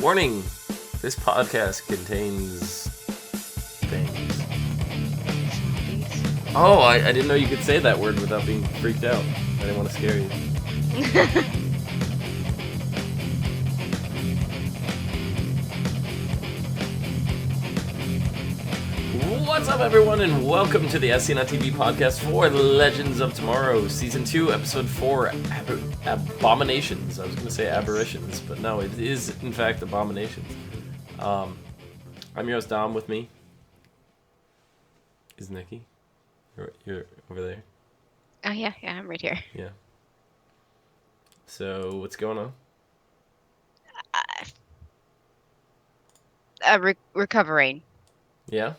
Warning! This podcast contains things. Oh, I didn't know you could say that word without being freaked out. I didn't want to scare you. What's up, everyone, and welcome to the ASOTV podcast for Legends of Tomorrow, Season 2, Episode 4, Abominations. I was going to say aberrations, but no, it is, in fact, Abominations. I'm your host, Dom. With me is Nikki. You're over there. Oh, yeah, I'm right here. Yeah. So, what's going on? Recovering. Yeah?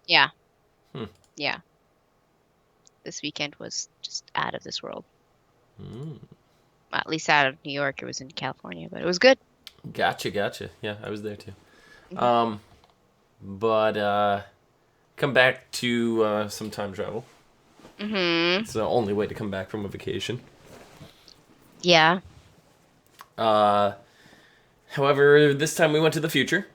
Yeah. Hmm. Yeah. This weekend was just out of this world. At least out of New York. It was in California, but it was good. Gotcha. Yeah, I was there too. Mm-hmm. But come back to some time travel. Mm-hmm. It's the only way to come back from a vacation. Yeah. However, this time we went to the future.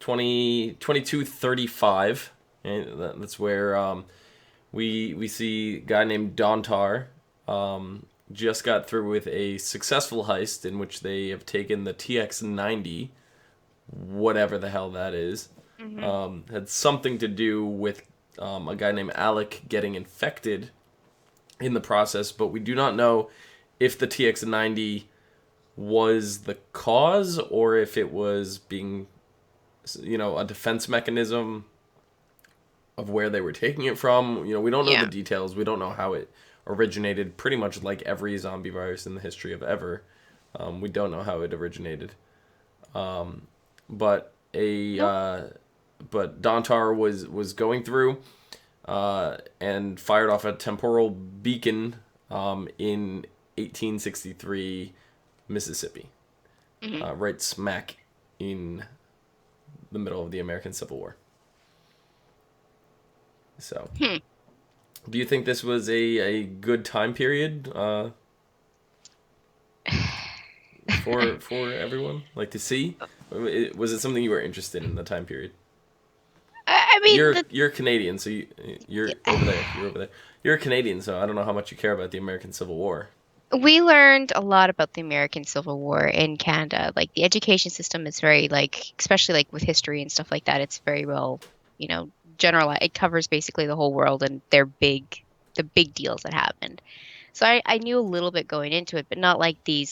2235, and that's where we see a guy named Dontar just got through with a successful heist in which they have taken the TX-90, whatever the hell that is. Mm-hmm. Had something to do with a guy named Alec getting infected in the process, but we do not know if the TX-90 was the cause or if it was being, a defense mechanism of where they were taking it from. We don't know the details. We don't know how it originated. Pretty much like every zombie virus in the history of ever, we don't know how it originated. But Dontar was going through and fired off a temporal beacon in 1863 Mississippi, right smack in the middle of the American Civil War. So, do you think this was a good time period for everyone, like to see? Was it something you were interested in the time period? I mean, you're Canadian, so you're over there. You're over there. You're a Canadian, so I don't know how much you care about the American Civil War. we learned a lot about the American Civil War in Canada. Like, the education system is very, especially with history and stuff like that, it's very well, generalized. It covers basically the whole world and the big deals that happened. So I knew a little bit going into it, but not like the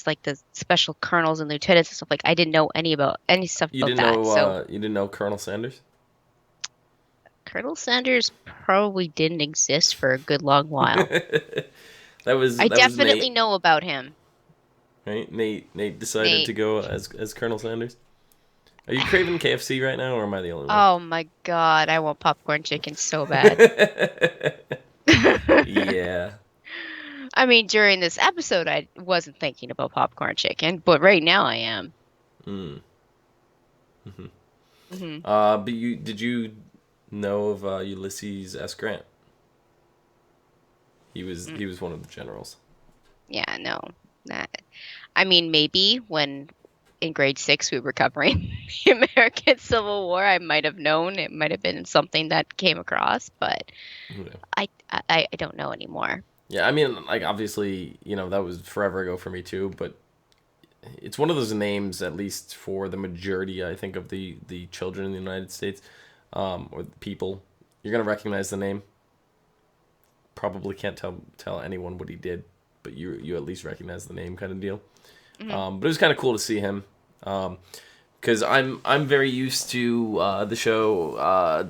special colonels and lieutenants and stuff. I didn't know any stuff You about didn't that. know. So You didn't know Colonel Sanders. Colonel Sanders probably didn't exist for a good long while. that was definitely Nate. know about him. Right, Nate decided to go as Colonel Sanders. Are you craving KFC right now, or am I the only one? Oh my God, I want popcorn chicken so bad. Yeah. I mean, during this episode, I wasn't thinking about popcorn chicken, but right now I am. But did you know of Ulysses S. Grant? He was one of the generals. Yeah, no. I mean, maybe when in grade 6 we were covering the American Civil War, I might have known. It might have been something that came across, but I don't know anymore. Yeah, I mean, obviously, that was forever ago for me too, but it's one of those names, at least for the majority, I think, of the children in the United States, or the people. You're going to recognize the name. Probably can't tell anyone what he did, but you at least recognize the name, kind of deal. But it was kind of cool to see him, because I'm very used to the show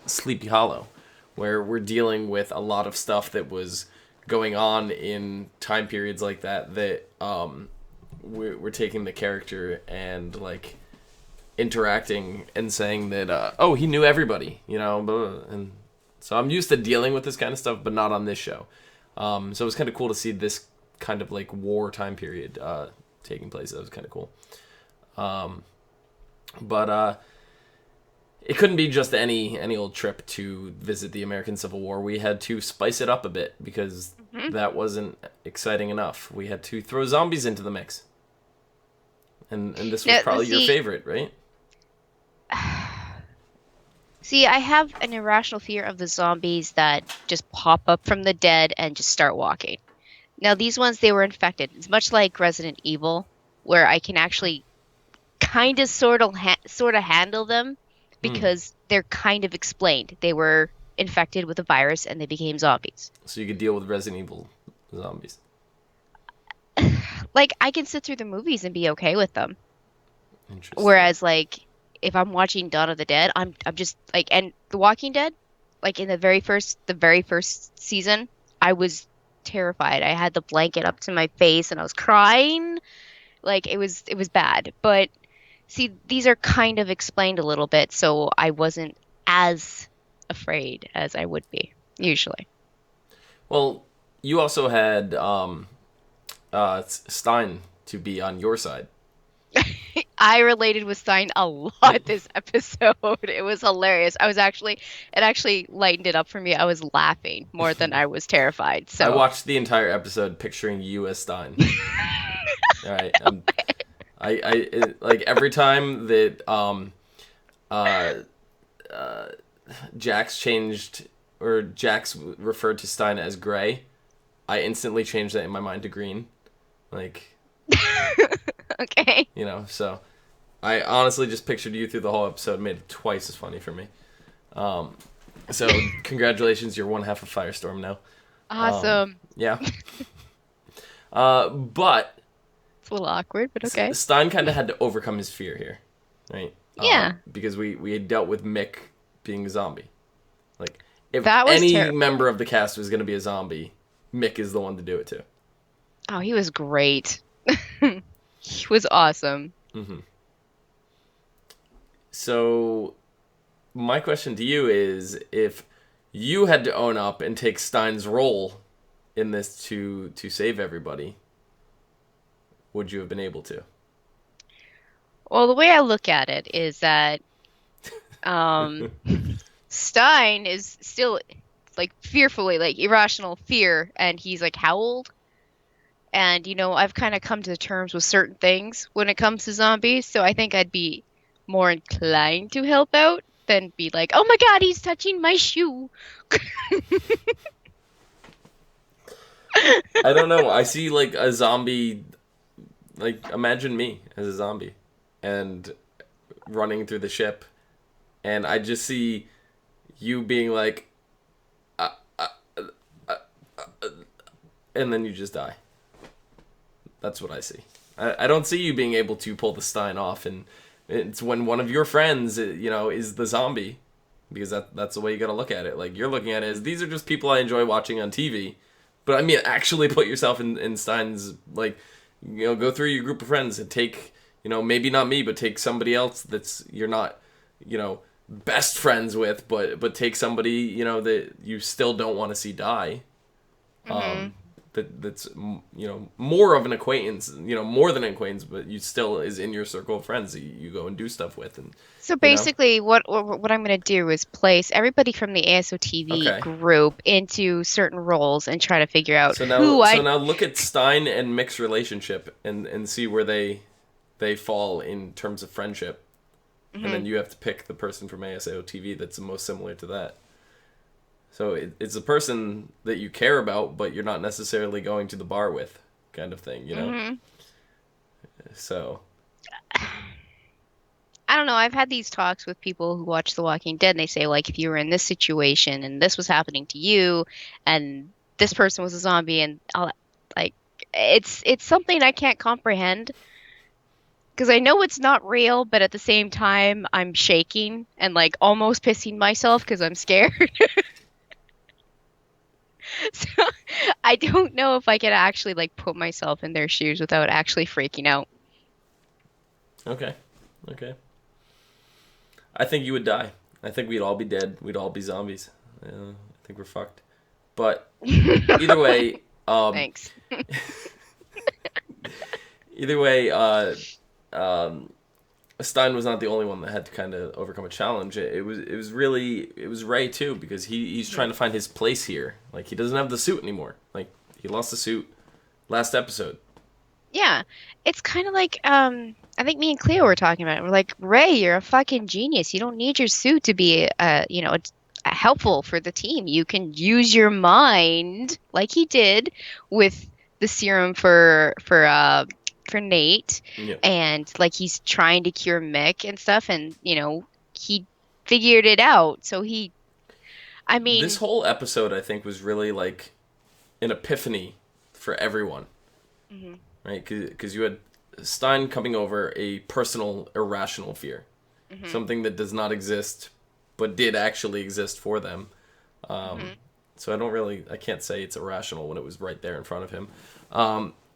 Sleepy Hollow, where we're dealing with a lot of stuff that was going on in time periods like that we're taking the character and interacting and saying that he knew everybody, and so I'm used to dealing with this kind of stuff, but not on this show. So it was kind of cool to see this kind of war time period taking place. That was kind of cool. But it couldn't be just any old trip to visit the American Civil War. We had to spice it up a bit because that wasn't exciting enough. We had to throw zombies into the mix. And this was Now, probably your favorite, right? see, I have an irrational fear of the zombies that just pop up from the dead and just start walking. Now, these ones, they were infected. It's much like Resident Evil, where I can actually kind of sort of handle them Hmm. because they're kind of explained. They were infected with a virus and they became zombies. So you could deal with Resident Evil zombies. Like I can sit through the movies and be okay with them. Interesting. Whereas like if I'm watching Dawn of the Dead, I'm just like and The Walking Dead, like in the very first season, I was terrified. I had the blanket up to my face and I was crying. Like it was bad. But see, these are kind of explained a little bit, so I wasn't as afraid as I would be usually. Well, you also had Stein to be on your side. I related with Stein a lot this episode. It was hilarious. It actually lightened it up for me. I was laughing more than I was terrified. I So, watched the entire episode picturing you as Stein. All right, like every time that uh, Jax changed or Jax referred to Stein as gray, I instantly changed that in my mind to green. Like, okay. so I honestly just pictured you through the whole episode, made it twice as funny for me. So congratulations, you're one half of Firestorm now. Awesome. Yeah. But It's a little awkward, but okay. Stein kind of had to overcome his fear here, right? Yeah. Because we had dealt with Mick being a zombie. Like, if That was any member of the cast was going to be a zombie, Mick is the one to do it to. Oh, he was great. He was awesome. Mm-hmm. So, my question to you is, if you had to own up and take Stein's role in this to save everybody, would you have been able to? Well, the way I look at it is that um Stein is still like fearfully like irrational fear and he's like how old? And I've kind of come to terms with certain things when it comes to zombies, so I think I'd be more inclined to help out than be like, "Oh my God, he's touching my shoe." I don't know. I see like a zombie. Like, imagine me as a zombie and running through the ship, and I just see you being like, uh, uh, uh, uh, and then you just die. That's what I see. I don't see you being able to pull the Stein off, and it's when one of your friends, is the zombie, because that's the way you got to look at it. Like, you're looking at it as, these are just people I enjoy watching on TV, but I mean, actually put yourself in Stein's, like, go through your group of friends and take, maybe not me, but take somebody else that's you're not, best friends with, but take somebody, that you still don't want to see die. hmm That's more of an acquaintance, more than an acquaintance, but you still is in your circle of friends that you go and do stuff with, and So you know. basically, what I'm going to do is place everybody from the ASOTV Okay. group into certain roles and try to figure out So who now, I. look at Stein and Mick's relationship and see where they fall in terms of friendship, and then Mhm. you have to pick the person from ASOTV that's the most similar to that. So it's a person that you care about, but you're not necessarily going to the bar with, kind of thing. Mhm. So I don't know. I've had these talks with people who watch The Walking Dead, and they say, like, if you were in this situation and this was happening to you, and this person was a zombie, and all, like, it's something I can't comprehend because I know it's not real, but at the same time, I'm shaking and like almost pissing myself because I'm scared. So I don't know if I could actually like put myself in their shoes without actually freaking out. okay, okay. I think you would die. I think we'd all be dead. We'd all be zombies. I think we're fucked. But either way, um, Thanks. either way, Stein was not the only one that had to kind of overcome a challenge. It was Ray too, because he's trying to find his place here. Like, he doesn't have the suit anymore. Like, he lost the suit last episode. Yeah, it's kind of like I think me and Cleo were talking about it. We're like, Ray, you're a fucking genius. You don't need your suit to be helpful for the team. You can use your mind like he did with the serum for Nate, Yeah. and like he's trying to cure Mick and stuff, and he figured it out. So I This mean, whole episode, I think, was really like an epiphany for everyone, mhm, right? Because you had Stein coming over a personal, irrational fear, mhm, something that does not exist, but did actually exist for them. mhm, So I can't say it's irrational when it was right there in front of him.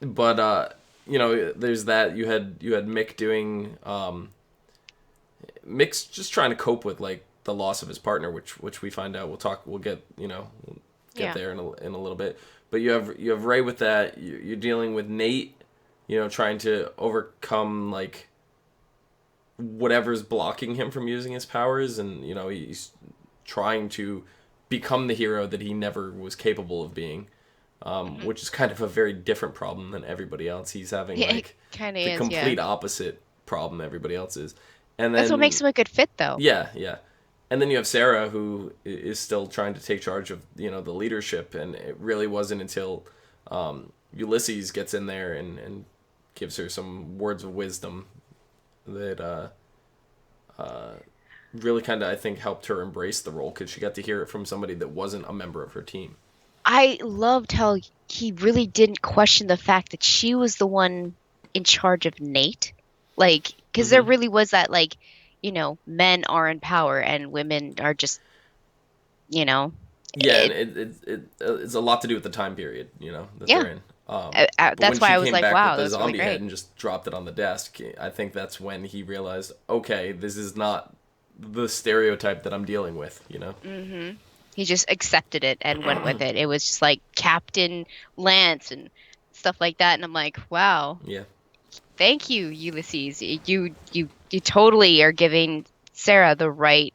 But there's that. You had Mick doing. Mick's just trying to cope with like the loss of his partner, which we find out. We'll get yeah, there in a little bit. But you have Ray with that. You're dealing with Nate, trying to overcome like whatever's blocking him from using his powers, and he's trying to become the hero that he never was capable of being, mhm. which is kind of a very different problem than everybody else. He's having Yeah, it like kind of the is. Yeah, complete opposite problem everybody else is. And that's what makes then him a good fit, though. yeah, yeah. And then you have Sarah, who is still trying to take charge of the leadership, and it really wasn't until Ulysses gets in there and gives her some words of wisdom that really kind of, I think, helped her embrace the role, because she got to hear it from somebody that wasn't a member of her team. I loved how he really didn't question the fact that she was the one in charge of Nate. Like, because there Mm-hmm. really was that, like, men are in power and women are just, you know, Yeah, and it, it's a lot to do with the time period, that yeah. they're in. But when That's why she I was came like, back with wow, the that's really zombie head great. and just dropped it on the desk, I think that's when he realized, okay, this is not the stereotype that I'm dealing with. Hmm. He just accepted it and went with it. It was just like Captain Lance and stuff like that. And I'm like, wow, Yeah, thank you, Ulysses. You totally are giving Sarah the right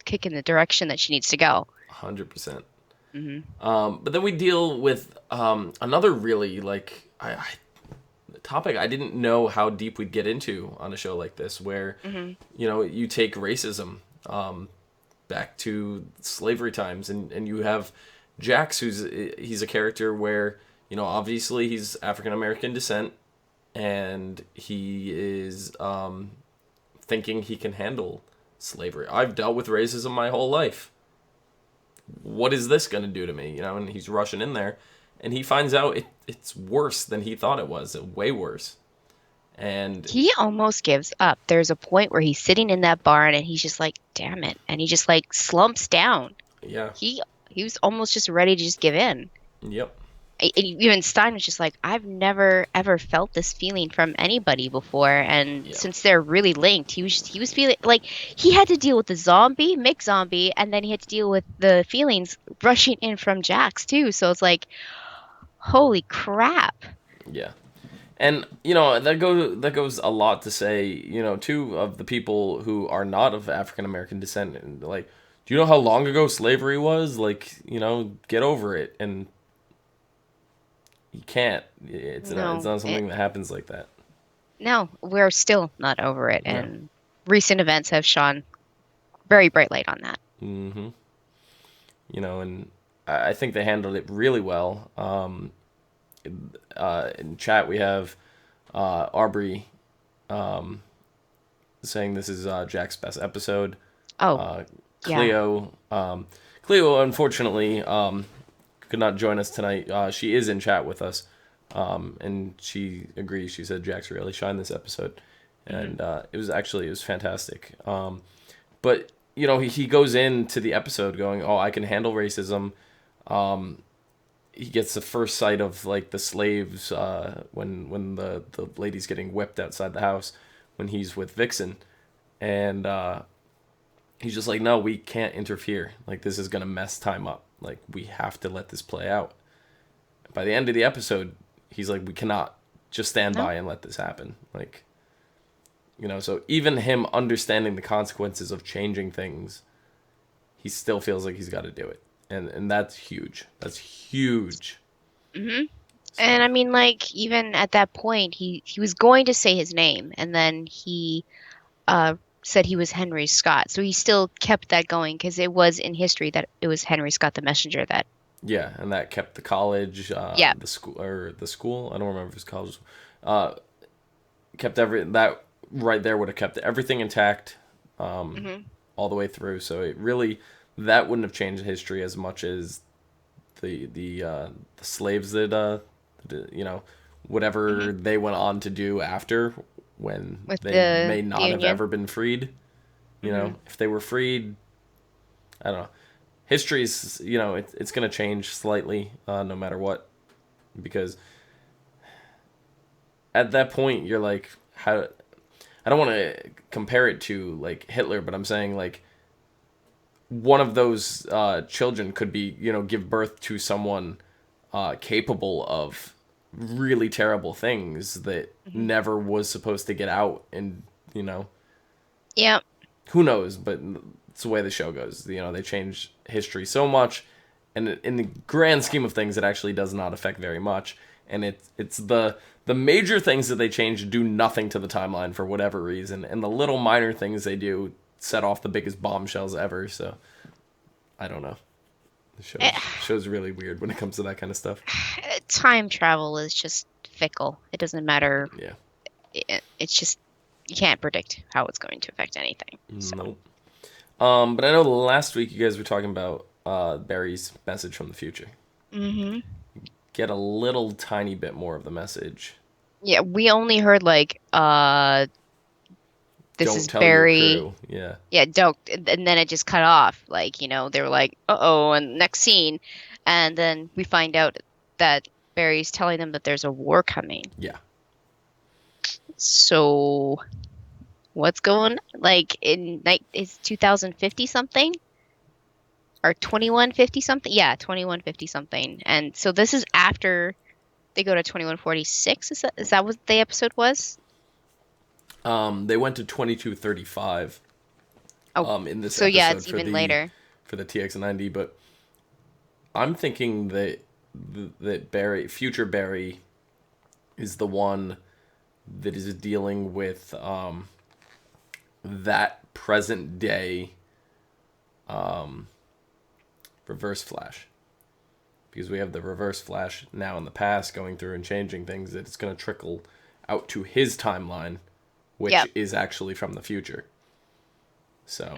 kick in the direction that she needs to go. 100%. Hmm. But then we deal with another really like topic I didn't know how deep we'd get into on a show like this, where Hmm. you take racism back to slavery times, and you have Jax, he's a character where obviously he's African American descent, and he is thinking he can handle slavery. I've dealt with racism my whole life. What is this going to do to me? And he's rushing in there, and he finds out it's worse than he thought it was, way worse. And He almost gives up. There's a point where he's sitting in that barn and he's just like, damn it. And he just like slumps down. yeah, He was almost just ready to just give in. yep, Even Stein was just like, I've never ever felt this feeling from anybody before, and yeah, since they're really linked, he was feeling like he had to deal with the zombie, Mick zombie, and then he had to deal with the feelings rushing in from Jax too. So it's like, holy crap! yeah. And that goes a lot to say, two of the people who are not of African American descent, and like, do you know how long ago slavery was? Like, get over it. And you can't. It's No, not something that happens like that. no, we're still not over it, No. and recent events have shone very bright light on that. Mm-hmm. And I think they handled it really well. In chat we have Aubrey saying this is Jack's best episode. Oh, Uh, yeah. Clio, unfortunately, could not join us tonight. She is in chat with us, and she agrees. She said Jack's really shined this episode, Hmm. and it was fantastic. But he goes into the episode going, "Oh, I can handle racism." He gets the first sight of like the slaves when the lady's getting whipped outside the house when he's with Vixen, and he's just like, no, we can't interfere. Like, this is gonna mess time up. Like, we have to let this play out. By the end of the episode, he's like, we cannot just stand No, by and let this happen. Like, so even him understanding the consequences of changing things, he still feels like he's got to do it, and that's huge. That's huge. hmm So And I mean, like, even at that point, he was going to say his name, and then he said he was Henry Scott. So he still kept that going because it was in history that it was Henry Scott the messenger that, yeah, and that kept the college, yeah. the school. I don't remember if it was college. Uh, kept every that right there would have kept everything intact, Hmm. all the way through. So it really that wouldn't have changed history as much as the slaves that you know Hmm. whatever they went on to do after when With they the may not have Union. ever been freed. You Hmm. know, if they were freed, I don't know. History's it's gonna change slightly no matter what because at that point you're like how I don't want to compare it to like Hitler, but I'm saying like one of those children could be give birth to someone capable of really terrible things that Hmm. never was supposed to get out, and you know Yeah. who knows, but it's the way the show goes. They change history so much, and in the grand scheme of things, it actually does not affect very much. And it's the major things that they change do nothing to the timeline for whatever reason, and the little minor things they do set off the biggest bombshells ever. So I don't know. The Eh, show's really weird when it comes to that kind of stuff. Time travel is just fickle. It doesn't matter. Yeah. It's just you can't predict how it's going to affect anything. So, Nope. But I know last week you guys were talking about Barry's message from the future. hmm Get a little tiny bit more of the message. yeah, we only heard like this Don't is tell your Barry. crew. Yeah. Yeah, don't, and then it just cut off. Like, they were like, uh-oh, and next scene, and then we find out that Barry's telling them that there's a war coming. Yeah. So what's going like in night is 2050 something or 2150 something? Yeah, 2150 something. And so this is after they go to 2146. Is that what the episode was? They went to 2235 Oh, in this so yeah, episode it's even later. for the TX90, but I'm thinking that Barry, future Barry, is the one that is dealing with that present day reverse flash, because we have the reverse flash now in the past going through and changing things that it's going to trickle out to his timeline, which Yep. is actually from the future. So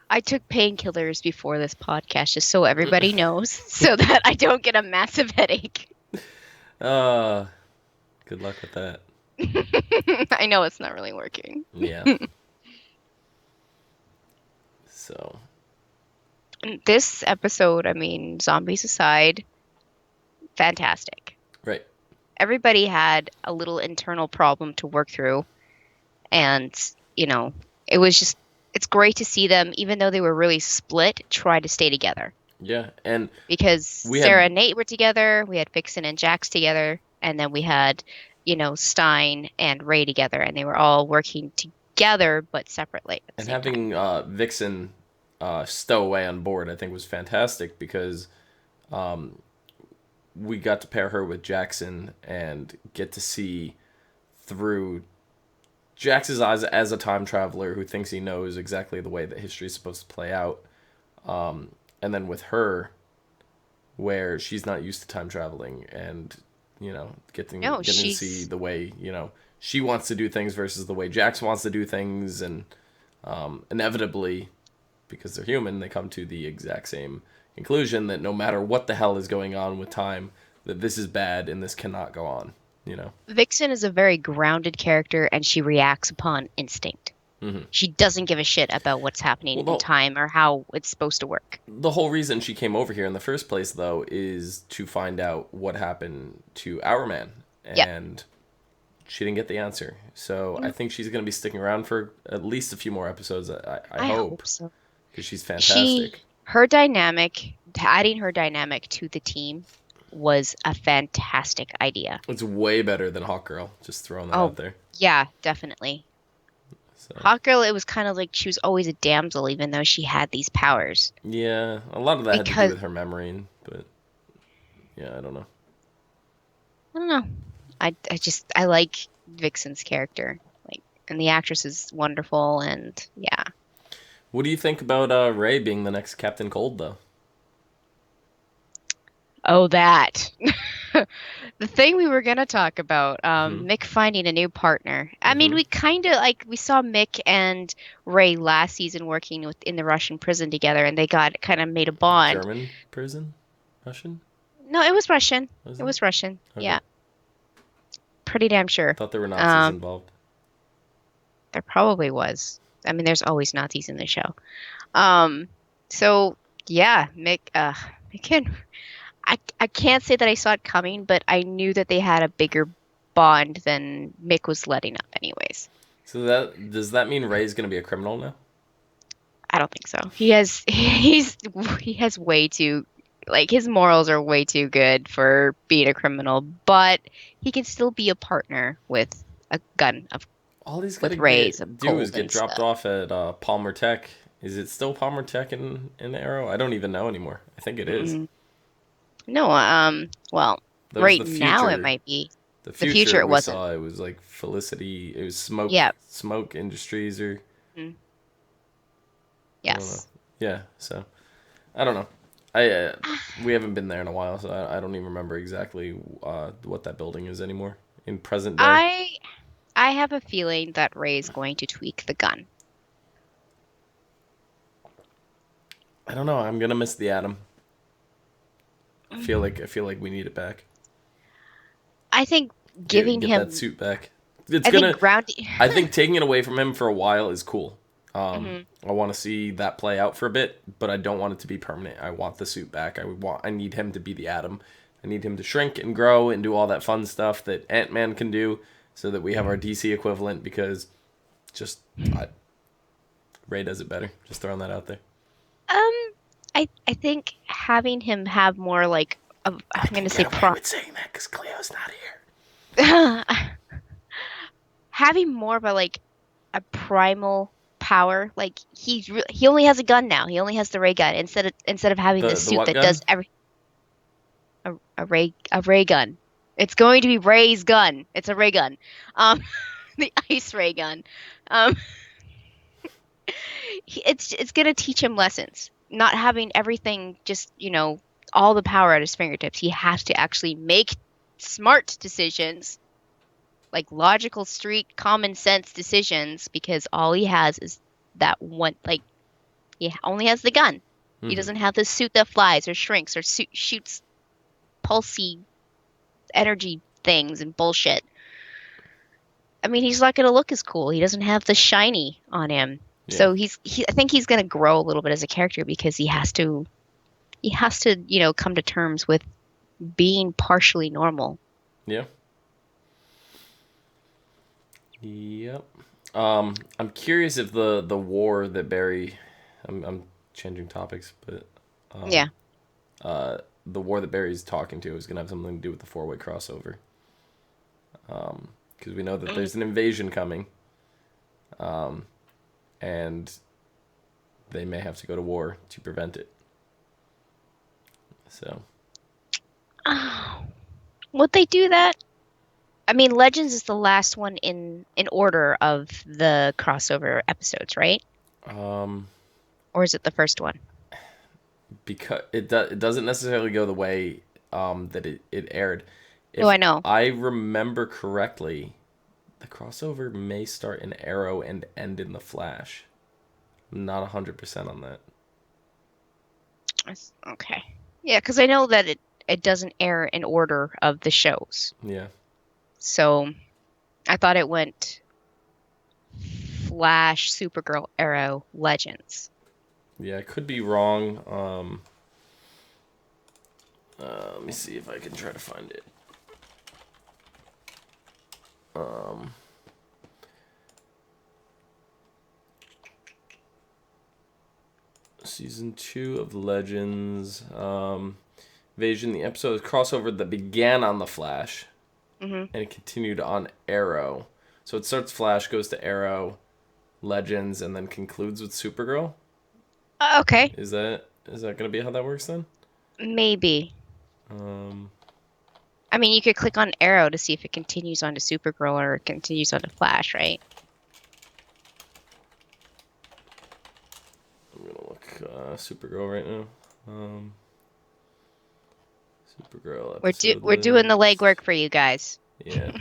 I took painkillers before this podcast just so everybody knows, so that I don't get a massive headache. uh good luck with that. I know it's not really working. Yeah. So This episode, I mean, zombies aside, fantastic. right. Everybody had a little internal problem to work through, and, you know, it was just, it's great to see them, even though they were really split, try to stay together. Yeah, and Because we Sarah had and Nate were together, we had Vixen and Jax together, and then we had, Stein and Ray together, and they were all working together but separately at the and same time. having Vixen stow away on board, I think was fantastic because we got to pair her with Jackson and get to see through Jax's eyes as a time traveler who thinks he knows exactly the way that history is supposed to play out, and then with her, where she's not used to time traveling and No, getting to see she's the way she wants to do things versus the way Jax wants to do things, and inevitably, because they're human, they come to the exact same conclusion that no matter what the hell is going on with time, that this is bad and this cannot go on. You know. Vixen is a very grounded character and she reacts upon instinct. Mm-hmm. She doesn't give a shit about what's happening Well, in time or how it's supposed to work. the whole reason she came over here in the first place, though, is to find out what happened to our man, Yep. and she didn't get the answer. So I Mm, think she's going to be sticking around for at least a few more episodes. I I hope, hope so. because she's She, fantastic. her dynamic, adding her dynamic to the team was a fantastic idea. It's way better than Hawk Girl. Just throwing that Oh, out there. yeah, definitely. So Hawkgirl, it was kind of like she was always a damsel, even though she had these powers. yeah, a lot of that had to do Because with her memory, but Yeah, I don't know. I don't know. I like Vixen's character. Like, and the actress is wonderful, and yeah. What do you think about Ray being the next Captain Cold, though? Oh, that. The thing we were gonna talk about, Hmm. Mick finding a new partner. I mean, Hmm. we kind of like we saw Mick and Ray last season working in the Russian prison together, and they got kind of made a bond. German prison? Russian? No, it was Russian. Was It it? was Russian. Okay. Yeah, pretty damn sure. Thought there were Nazis Um, involved. there probably was. I mean, there's always Nazis in the show. Um, so yeah, Mick and I can't say that I saw it coming, but I knew that they had a bigger bond than Mick was letting up, anyways. So that does that mean Ray's gonna be a criminal now? I don't think so. He has way too like his morals are way too good for being a criminal, but he can still be a partner with a gun of All he's got to with rays of do is gold get and dropped stuff. off at Palmer Tech. Is it still Palmer Tech in Arrow? I don't even know anymore. I think it is. Mm, no, well, That was right the now it future. might be. The The future future it we wasn't. saw. It was like Felicity. It was Yeah. Smoke Industries, or Mm, I don't know. yes. Yeah. So I don't know. I we haven't been there in a while, so I don't even remember exactly what that building is anymore in present day. I I have a feeling that Ray is going to tweak the gun. I don't know. I'm gonna miss the Atom. Mm. I feel like we need it back. I think giving Get that him, suit back. It's I think gonna. grounding. I think taking it away from him for a while is cool. Mhm. I want to see that play out for a bit, but I don't want it to be permanent. I want the suit back. I need him to be the Atom. I need him to shrink and grow and do all that fun stuff that Ant-Man can do, so that we have our DC equivalent. Because just I, Ray does it better. Just throwing that out there. Um, I think having him have more like I I'm can gonna say get away pro with saying that because Cleo's not here. having more of a primal power. Like he only has a gun now. He only has the ray gun instead of having this The suit what that gun? does a ray gun. It's going to be Ray's gun. It's a ray gun. Um, the ice ray gun. Um, it's gonna teach him lessons. Not having everything just all the power at his fingertips. He has to actually make smart decisions, like logical street common sense decisions, because all he has is that one. Like he only has the gun. He Hmm. doesn't have the suit that flies or shrinks or shoots pulsy energy things and bullshit. I mean, he's not going to look as cool. He doesn't have the shiny on him. Yeah. So I think he's going to grow a little bit as a character because he has to come to terms with being partially normal. Yeah. Yep. I'm curious if the war that Barry, I'm changing topics, but Yeah. the war that Barry's talking to is gonna have something to do with the four-way crossover. Because we know that Mm. there's an invasion coming, and they may have to go to war to prevent it. So Oh, would they do that? I mean, Legends is the last one in order of the crossover episodes, right? um, Or is it the first one? because it doesn't necessarily go the way that it aired. No, If I know. I remember correctly, the crossover may start in Arrow and end in the Flash. I'm not 100% on that. Okay. Yeah, because I know that it doesn't air in order of the shows. Yeah. So I thought it went Flash, Supergirl, Arrow, Legends. Yeah, I could be wrong. Let me see if I can try to find it. Um, Season 2 of Legends. Invasion, the episode is crossover that began on The Flash Hmm. and it continued on Arrow. So it starts Flash, goes to Arrow, Legends, and then concludes with Supergirl. Okay, Is that going to be how that works then? maybe. I mean, you could click on Arrow to see if it continues on to Supergirl or it continues on to Flash, right? I'm gonna look Supergirl right now. Supergirl episode. We're doing the legwork for you guys. Yeah.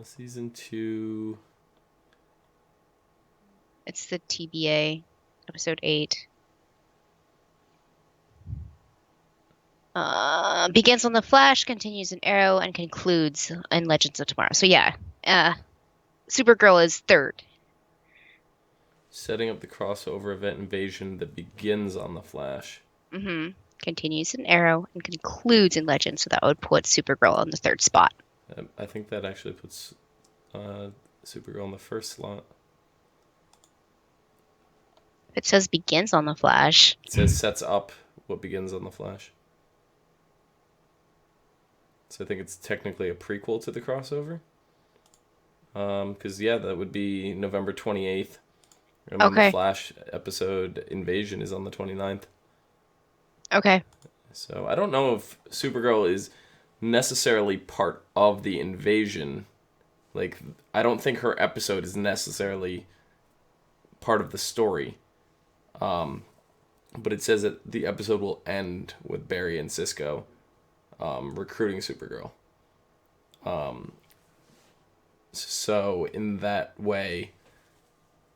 Season 2. It's the TBA, episode 8. Begins on the Flash, continues in Arrow, and concludes in Legends of Tomorrow. So yeah, Supergirl is 3rd. Setting up the crossover event invasion that begins on the Flash. Continues in Arrow and concludes in Legends, so that would put Supergirl on the 3rd spot. I think that actually puts Supergirl in the 1st slot. It says begins on the Flash. It says sets up what begins on the Flash. So I think it's technically a prequel to the crossover. Because, yeah, that would be November 28th. And then the Flash episode Invasion is on the 29th. Okay. So I don't know if Supergirl is necessarily part of the invasion. Like, I don't think her episode is necessarily part of the story. But it says that the episode will end with Barry and Cisco recruiting Supergirl. So in that way,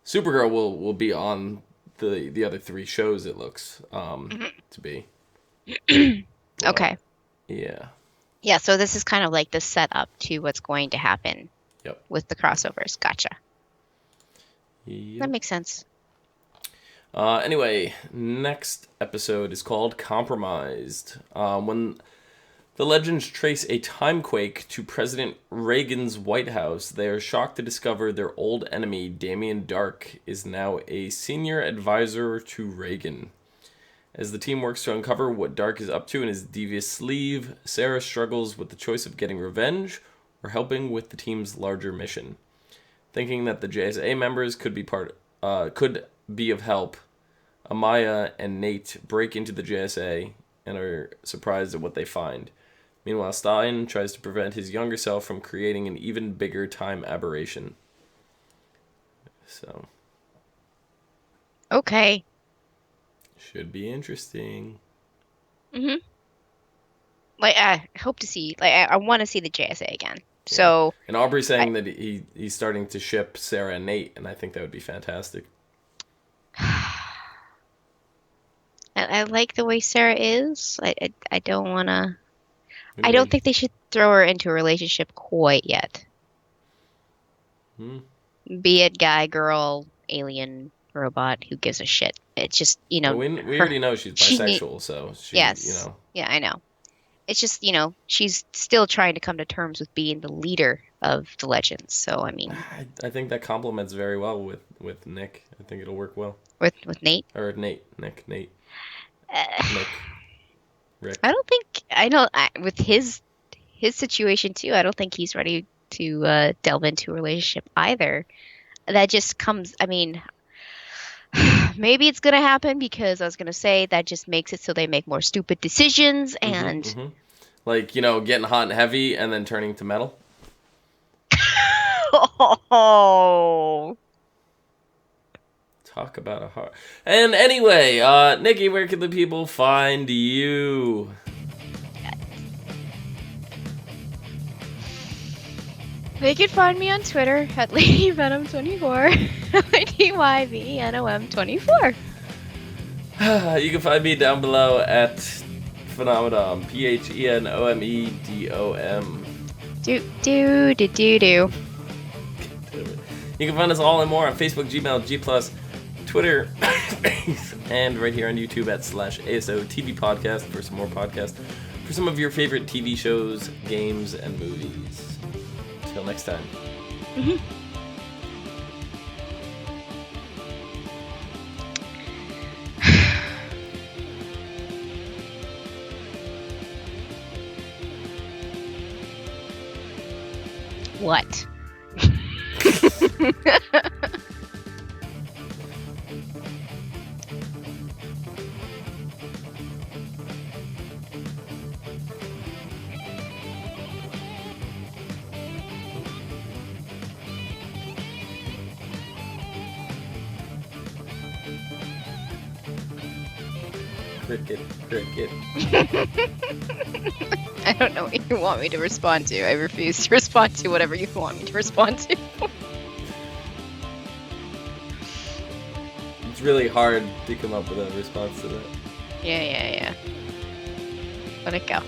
Supergirl will be on the other 3 shows, it looks to be. Okay. Yeah. Yeah, so this is kind of like the setup to what's going to happen with the crossovers. Gotcha. Yep. That makes sense. Anyway, next episode is called Compromised. When the legends trace a timequake to President Reagan's White House, they are shocked to discover their old enemy, Damien Dark, is now a senior advisor to Reagan. As the team works to uncover what Dark is up to in his devious sleeve, Sarah struggles with the choice of getting revenge or helping with the team's larger mission. Thinking that the JSA members could be of help, Amaya and Nate break into the JSA and are surprised at what they find. Meanwhile, Stein tries to prevent his younger self from creating an even bigger time aberration. So. Okay. Should be interesting. Like, I hope to see, like, I want to see the JSA again. Yeah. So. And Aubrey's saying that he's starting to ship Sarah and Nate, and I think that would be fantastic. I like the way Sarah is. I don't want to. I don't think they should throw her into a relationship quite yet. Be it guy, girl, alien, robot, who gives a shit? It's just, Well, we already know she's bisexual, so she, yes. Yeah, I know. It's just, she's still trying to come to terms with being the leader of the Legends. So, I mean, I think that complements very well with Nick. I think it'll work well. With Nate? Or Nate. Nick. Rick. I know with his situation too, I don't think he's ready to delve into a relationship either. That just comes, I mean, maybe it's going to happen because I was going to say that just makes it so they make more stupid decisions and... Like, getting hot and heavy and then turning to metal. Oh. Talk about a heart. And anyway, Nikki, where can the people find you? They can find me on Twitter at LadyVenom24, LadyYVNOM24. You can find me down below at Phenomenon, PHENOMEDOM. Do. You can find us all and more on Facebook, Gmail, G+, Twitter, and right here on YouTube at /ASOTV podcast for some more podcasts for some of your favorite TV shows, games, and movies. Until next time. What? Cricket, cricket. I don't know what you want me to respond to. I refuse to respond to whatever you want me to respond to. It's really hard to come up with a response to that. Yeah. Let it go.